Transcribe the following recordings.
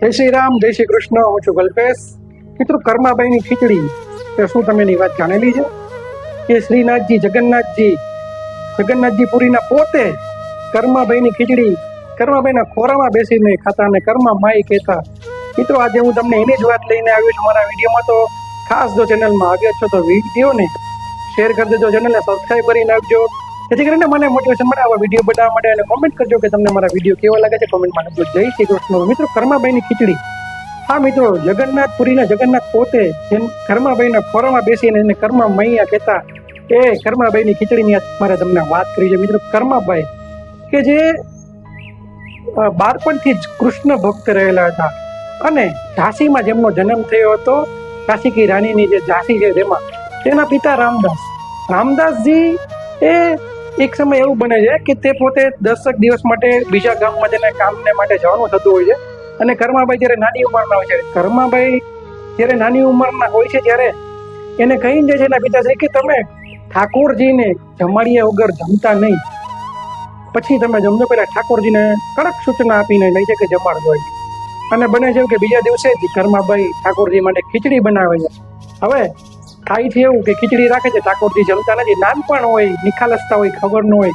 જય શ્રી રામ, જય શ્રી કૃષ્ણ. હું છું કલ્પેશ. મિત્રો, કર્માબાઈની ખીચડી એ શું તમે એની વાત જાણેલી છે કે શ્રીનાથજી જગન્નાથજી પુરીના પોતે કર્માબાઈની ખીચડી કર્માબાઈના ખોરામાં બેસીને ખાતા અને કર્મા માઈ કહેતા. મિત્રો, આજે હું તમને એની જ વાત લઈને આવ્યો છું મારા વિડીયોમાં. તો ખાસ જો ચેનલમાં આવ્યા છો તો વિડીયોને શેર કરી દેજો, ચેનલને સબસ્ક્રાઈબ કરી નાખજો, જેથી કરીને મને મોટિવેશન મળે આવા વિડીયો બનાવવા માટે. અને કોમેન્ટ કરજો કે તમને મારા વિડીયો કેવા લાગે છે, કોમેન્ટમાં લખજો. જય શ્રી કૃષ્ણ. મિત્રો, કર્માબાઈની ખીચડી, હા મિત્રો, જગન્નાથપુરીના જગન્નાથ પોતે કર્માબાઈના ખોરામાં બેસીને એને કર્મા મૈયા કહેતા એ કર્માબાઈની ખીચડીની મારે તમને વાત કરી છે. મિત્રો, કર્માબાઈ કે જે બાળપણથી જ કૃષ્ણ ભક્ત રહેલા હતા અને ઝાંસીમાં જેમનો જન્મ થયો હતો, ઝાંસી કી રાણીની જે ઝાંસી છે તેમાં, તેના પિતા રામદાસજી એ એક સમય એવું બને છે કે તે પોતે 10 દિવસ માટે બીજા ગામમાં તેને કામને માટે જવાનું થતું હોય છે. અને કર્માબાઈ જ્યારે નાની ઉંમરના હોય છે, કર્માબાઈ જ્યારે નાની ઉંમરના હોય છે ત્યારે એને કહીને જાય છે એના પિતાશ્રી કે તમે ઠાકોરજીને જમાડ્યા વગર જમતા નહીં, પછી તમે જમજો. પહેલા ઠાકોરજીને કડક સૂચના આપીને લઈ છે કે જમાડજો. અને બને છે કે બીજા દિવસે જ કર્માબાઈ ઠાકોરજી માટે ખીચડી બનાવે છે. હવે થાય છે એવું કે ખીચડી રાખે છે, ઠાકોરજી જમતા નથી, નાનપણ હોય, નિખાલસતા હોય, ખબર ન હોય,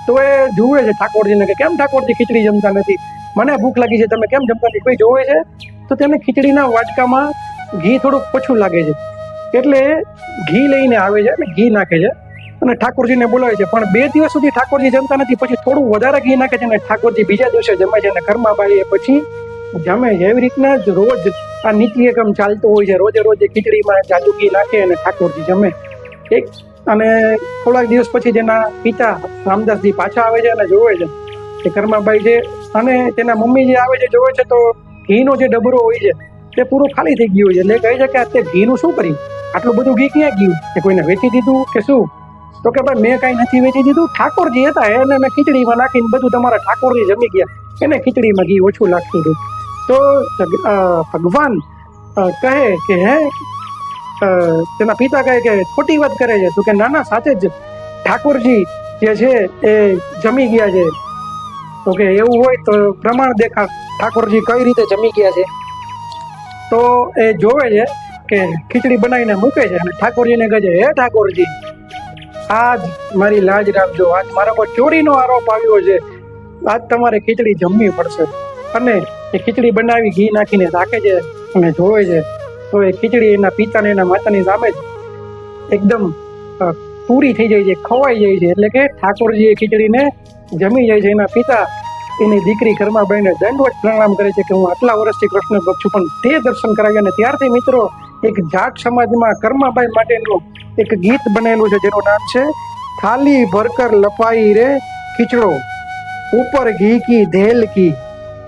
તો એ જુએ છે ઠાકોરજીને કે કેમ ઠાકોરજી ખીચડી જમતા નથી, મને ભૂખ લાગી છે, તમે કેમ જમતા નથી. કોઈ જોવે છે તો તેને ખીચડીના વાટકામાં ઘી થોડુંક ઓછું લાગે છે, એટલે ઘી લઈને આવે છે અને ઘી નાખે છે અને ઠાકોરજીને બોલાવે છે. પણ 2 દિવસ સુધી ઠાકોરજી જમતા નથી, પછી થોડું વધારે ઘી નાખે છે અને ઠાકોરજી બીજા દિવસે જમે છે અને કર્માબાઈ પછી જમે છે. એવી રીતના જ રોજ આ નિત્યક્રમ ચાલતો હોય છે. રોજે રોજ ખીચડીમાં જાદુ ઘી નાખે અને ઠાકોરજી જમે. અને થોડાક દિવસ પછી તેના પિતા રામદાસજી પાછા આવે છે અને જોવે છે કે કર્માબાઈ છે અને તેના મમ્મી જે આવે છે જોવે છે તો ઘીનો જે ડબરો હોય છે તે પૂરો ખાલી થઈ ગયો છે. એટલે કહે છે કે તે ઘીનું શું કર્યું, આટલું બધું ઘી ક્યાં ગયું, કે કોઈને વેચી દીધું કે શું? તો કે ભાઈ મેં કાંઈ નથી વેચી દીધું, ઠાકોરજી હતા એને મેં ખીચડીમાં નાખીને બધું તમારા ઠાકોરજી જમી ગયા, એને ખીચડીમાં ઘી ઓછું લાગતું હતું. તો ભગવાન કહે કે તેના પિતા કહે કે ખોટી વાત કરે છે. તો કે ના સાચે જ ઠાકોરજી જે છે એ જમી ગયા છે. તો કે એવું હોય તો પ્રમાણ દેખા, ઠાકોરજી કઈ રીતે જમી ગયા છે. તો એ જોવે છે કે ખીચડી બનાવીને મૂકે છે અને ઠાકોરજીને કહે છે, હે ઠાકોરજી, આજ મારી લાજ રાખજો, આજ મારા પર ચોરીનો આરોપ આવ્યો છે, આજ તમારે ખીચડી જમવી પડશે. અને એ ખીચડી બનાવી ઘી નાખીને રાખે છે અને જોવે છે તો એ ખીચડી એના પિતાને એના માતાની સામે જ એકદમ પૂરી થઈ જાય છે, ખવાઈ જાય છે. એટલે કે ઠાકોરજી એ ખીચડીને જમી જાય છે. એના પિતા એની દીકરી કર્માબાઈને દંડવત પ્રણામ કરે છે કે હું આટલા વર્ષથી કૃષ્ણ ભક્ત છું, પણ તે દર્શન કરાવ્યા. અને ત્યારથી મિત્રો એક જાટ સમાજમાં કર્માબાઈ માટેનું એક ગીત બનેલું છે જેનું નામ છે થાલી ભરકર લપાઈ રે ખીચડો, ઉપર ઘી કી ધેલ કી,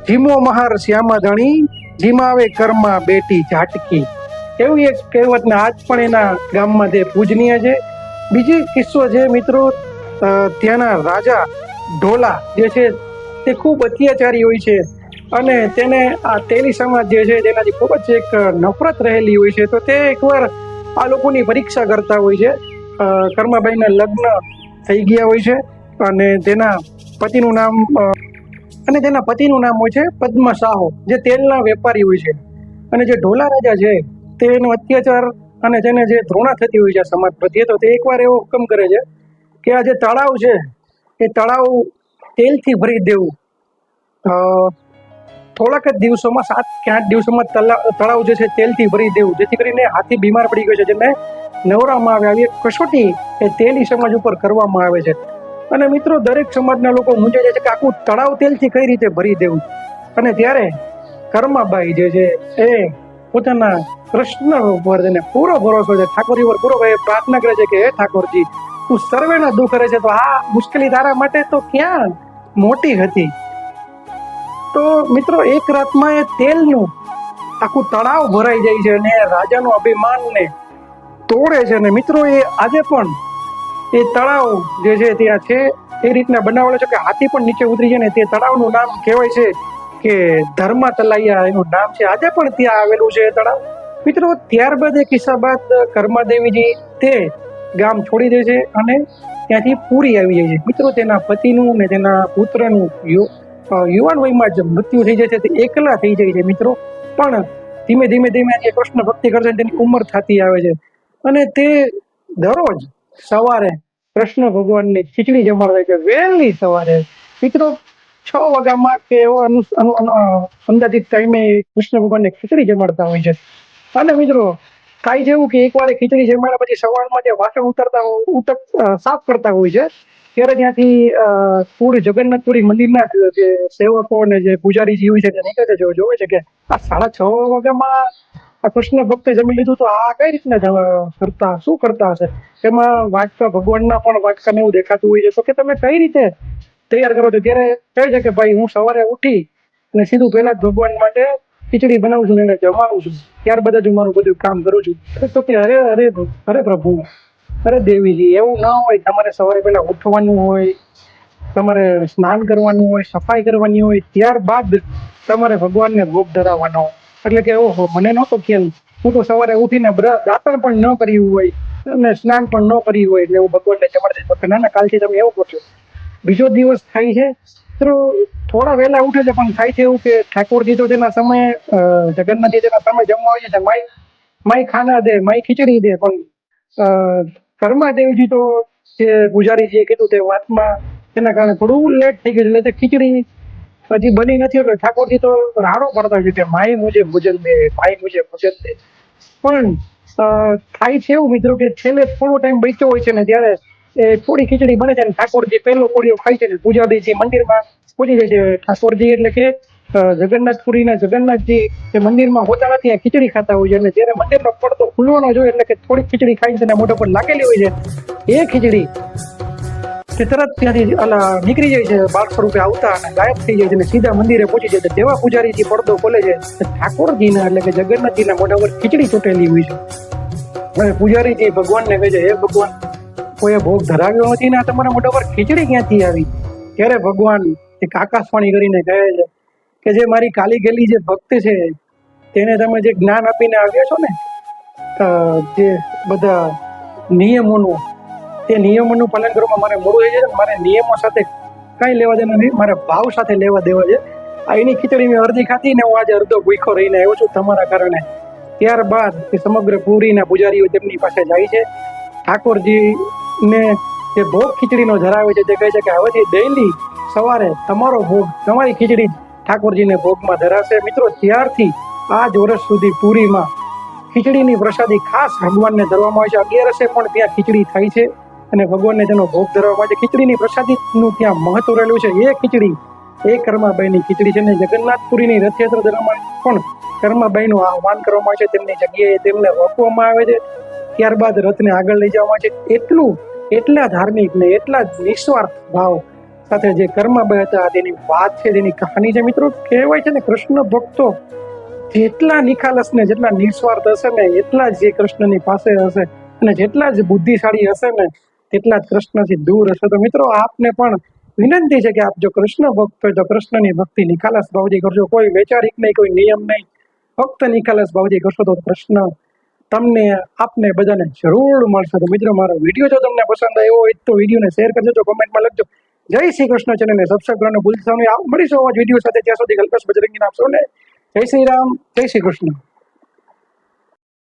જીમો મહાર શ્યામા ધણી, જીમાવે કર્મા બેટી ઝાટકી. એવી એક કહેવતને આજ પણ એના ગામમાં તે પૂજનીય છે. બીજી કિસ્સો છે મિત્રો, ત્યાંના રાજા ઢોલા જે છે તે ખૂબ અત્યાચારી હોય છે અને તેને આ તેલી સમાજ જે છે તેનાથી ખૂબ જ એક નફરત રહેલી હોય છે. તો તે એકવાર આ લોકોની પરીક્ષા કરતા હોય છે. કર્માબાઈના લગ્ન થઈ ગયા હોય છે અને તેના પતિનું નામ હોય છે પદ્મસાહો, જે તેલના વેપારી હોય છે. અને જે ઢોલા રાજા છે તેનો અત્યાચાર અને તેને જે ધૃણા થતી હોય છે સમાજ પ્રત્યે, તો તે એકવાર એવો હુકમ કરે છે કે આ જે તળાવ છે એ તળાવ તેલથી ભરી દેવું. થોડાક જ દિવસોમાં 7 કે 8 દિવસોમાં તળાવ જે છે તેલથી ભરી દેવું, જેથી કરીને હાથી બીમાર પડી ગયો છે, જેને નવરામાં આવે. આવી કસોટી એ તેલી સમાજ ઉપર કરવામાં આવે છે. અને મિત્રો, દરેક સમાજના લોકો મૂંઝાઈ જાય છે કે આખું તળાવ તેલથી કઈ રીતે ભરી દેવું. અને ત્યારે કર્માબાઈ જે છે એ પોતાના કૃષ્ણ ઉપર તેને પૂરો ભરોસો છે, ઠાકોરજી પર પૂરો પ્રાર્થના કરે છે કે હે ઠાકોરજી, તું સર્વેના દુઃખ કરે છે, તો આ મુશ્કેલી તારા માટે તો ક્યાં મોટી હતી. તો મિત્રો, એક રાતમાં એ તેલનું આખું તળાવ ભરાઈ જાય છે અને રાજાનું અભિમાનને તોડે છે. અને મિત્રો, એ આજે પણ એ તળાવ જે છે ત્યાં છે એ રીતના બનાવેલો છે કે હાથી પણ નીચે ઉતરી જાય ને તે તળાવનું નામ કહેવાય છે કે ધર્મા તલાઈયા એનું નામ છે. આજે પણ ત્યાં આવેલું છે એ તળાવ. મિત્રો, ત્યારબાદ એ કિસ્સા બાદ કર્માદેવીજી તે ગામ છોડી દે છે અને ત્યાંથી પૂરી આવી જાય છે. મિત્રો, તેના પતિનું ને તેના પુત્રનું યુવાન વયમાં જ મૃત્યુ થઈ જાય છે, તે એકલા થઈ જાય છે મિત્રો. પણ ધીમે ધીમે ધીમે જે કૃષ્ણ ભક્તિ કરશે તેની ઉંમર થતી આવે છે અને તે દરરોજ સવારે કૃષ્ણ ભગવાનની ખીચડી જમાડે છે વહેલી સવારે મિત્રો. 6 વાગ્યામાં કે એવો અંદાજિત ટાઈમે કૃષ્ણ ભગવાનને ખીચડી જમાડતા હોય છે. અને મિત્રો થાય છે એવું કે એકવાર ખીચડી જમાડ્યા પછી સવારમાં જે વાસણ સાફ કરતા હોય છે ત્યારે ત્યાંથી પૂરી જગન્નાથપુરી મંદિરના જે સેવકો અને જે પૂજારીજી હોય છે તે નીકળે છે, જોવે છે કે આ 6:30 વાગ્યામાં આ કૃષ્ણ ભક્તે જમી લીધું, તો આ કઈ રીતના શું કરતા હશે. એમાં વાટકા ભગવાનના પણ વાટકાને એવું દેખાતું હોય છે. તો કે તમે કઈ રીતે તૈયાર કરો છો? ત્યારે કહે છે કે ભાઈ હું સવારે ઉઠી અને સીધું પહેલા જ ભગવાન માટે ખીચડી બનાવું છું, એને જમાવું છું, ત્યારબાદ જ મારું બધું કામ કરું છું. તો કે અરે અરે અરે પ્રભુ, અરે દેવીજી, એવું ના હોય. તમારે સવારે પહેલા ઉઠવાનું હોય, તમારે સ્નાન કરવાનું હોય, સફાઈ કરવાની હોય, ત્યારબાદ તમારે ભગવાનને ભોગ ધરાવવાનો. એટલે કે ઓહો, મને નહોતો ખ્યાલ. હું તો સવારે ઉઠીને દાંતણ પણ ન કર્યું હોય અને સ્નાન પણ ન કર્યું હોય એટલે હું ભગવાનને જમાડી દઈશ. ના ના, કાલથી તમે એવું કરશો. બીજો દિવસ થાય છે તો થોડા વહેલા ઉઠે છે, પણ થાય છે એવું કે ઠાકોરજી તો તેના સમયે જગન્નાથજી તેના સમય જમવા હોય છે, માઈ ખાના દે, માઈ ખીચડી દે. પણ કર્મા દેવજી તો જે પૂજારીજીએ કીધું તે વાતમાં તેના કારણે થોડું લેટ થઈ ગયું, એટલે તે ખીચડી હજી બની નથી. એટલે ઠાકોરજી તો રાડો પડતા હોય છે કે માઈ મુજે ભોજન દે, માઈ મુજે ભોજન દે. પણ થાય છે એવું મિત્રો કે છેલ્લે થોડો ટાઈમ બચ્યો હોય છે ને ત્યારે થોડી ખીચડી બને છે અને ઠાકોરજી પહેલો કોળિયો ખાય છે. પૂજારીજી મંદિરમાં પહોંચી જાય છે. ઠાકોરજી એટલે કે જગન્નાથપુરીના જગન્નાથજી જે મંદિરમાં હોતા નથી, આ ખીચડી ખાતા હોય છે. અને જ્યારે મંદિરનો પડદો ખુલવાનો જોઈએ એટલે કે થોડીક ખીચડી ખાઈને તેના મોઢા પર લાગેલી હોય છે, એ ખીચડી તે તરત ત્યાંથી નીકળી જાય છે, બાળ સ્વરૂપે આવતા અને ગાયબ થઈ જાય છે અને સીધા મંદિરે પહોંચી જાય છે. જેવા પૂજારીજી પડદો ખોલે છે, ઠાકોરજીના એટલે કે જગન્નાથજીના મોઢા પર ખીચડી ચોટેલી હોય છે. અને પૂજારીજી ભગવાનને કહે છે, હે ભગવાન, કોઈએ ભોગ ધરાવ્યો નથી ને આ તમારા મોઢા પર ખીચડી ક્યાંથી આવી? ત્યારે ભગવાન એક આકાશવાણી કરીને કહે છે કે જે મારી કાલી ગયેલી જે ભક્ત છે તેને તમે જે જ્ઞાન આપીને આવ્યા છો ને, જે બધા નિયમોનું, તે નિયમોનું પાલન કરવામાં મારે મોડું થઈ જાય છે. મારે નિયમો સાથે કઈ લેવા દેવા નહીં, મારે ભાવ સાથે લેવા દેવા છે. આ એની ખીચડી મેં અડધી ખાધી ને હું આજે અડધો ભૂખો રહીને આવ્યો છું તમારા કારણે. ત્યારબાદ સમગ્ર પુરીના પૂજારીઓ તેમની પાસે જાય છે. ઠાકોરજીને જે ભોગ ખીચડીનો ધરાવે છે તે કહે છે કે હવેથી ડેઈલી સવારે તમારો ભોગ, તમારી ખીચડી ઠાકોરજીને ભોગમાં ધરાશે. મિત્રો, ત્યારથી 5 વર્ષ સુધી પુરીમાં ખીચડીની પ્રસાદી ખાસ ભગવાનને ધરવામાં આવે છે. 11 પણ ત્યાં ખીચડી થાય છે અને ભગવાનને તેનો ભોગ ધરવામાં આવે છે. ખીચડીની પ્રસાદીનું ત્યાં મહત્વ રહેલું છે. એ ખીચડી એ કર્માબાઈની ખીચડી છે ને જગન્નાથપુરીની રથયાત્રા દરમિયાન પણ કર્માબાઈનું આહ્વાન કરવામાં આવે છે. તેમની જગ્યાએ તેમને રોકવામાં આવે છે. ત્યારબાદ રથને આગળ લઈ જવામાં આવે છે. એટલા ધાર્મિક ને એટલા જ નિસ્વાર્થ ભાવ સાથે જે કર્માબાઈ હતા તેની વાત છે, તેની કહાની છે. મિત્રો, કહેવાય છે ને, કૃષ્ણ ભક્તો જેટલા નિખાલસ ને જેટલા નિસ્વાર્થ હશે ને એટલા જ જે કૃષ્ણની પાસે હશે અને જેટલા જ બુદ્ધિશાળી હશે ને તેટલા જ કૃષ્ણથી દૂર હશે. તો મિત્રો, આપને પણ વિનંતી છે કે આપ જો કૃષ્ણ ભક્ત હોય તો કૃષ્ણની ભક્તિ નિખાલસ ભાવથી કરજો. કોઈ વૈચારિક નહીં, કોઈ નિયમ નહીં, ફક્ત નિખાલસ ભાવથી કરશો તો કૃષ્ણ તમને, આપને બધાને જરૂર મળશે. તો મિત્રો, મારો વિડીયો જો તમને પસંદ આવ્યો હોય તો વિડીયોને શેર કરજો, તો કોમેન્ટમાં લખજો જય શ્રી કૃષ્ણ. ચેનલને સબસ્ક્રાઈબ કરવાનું ભૂલતા નહીં. મળીશું આવા જ વિડીયો સાથે. ત્યાં સુધી કલ્પેશ બજરંગીને આપશો ને જય શ્રી રામ, જય શ્રી કૃષ્ણ.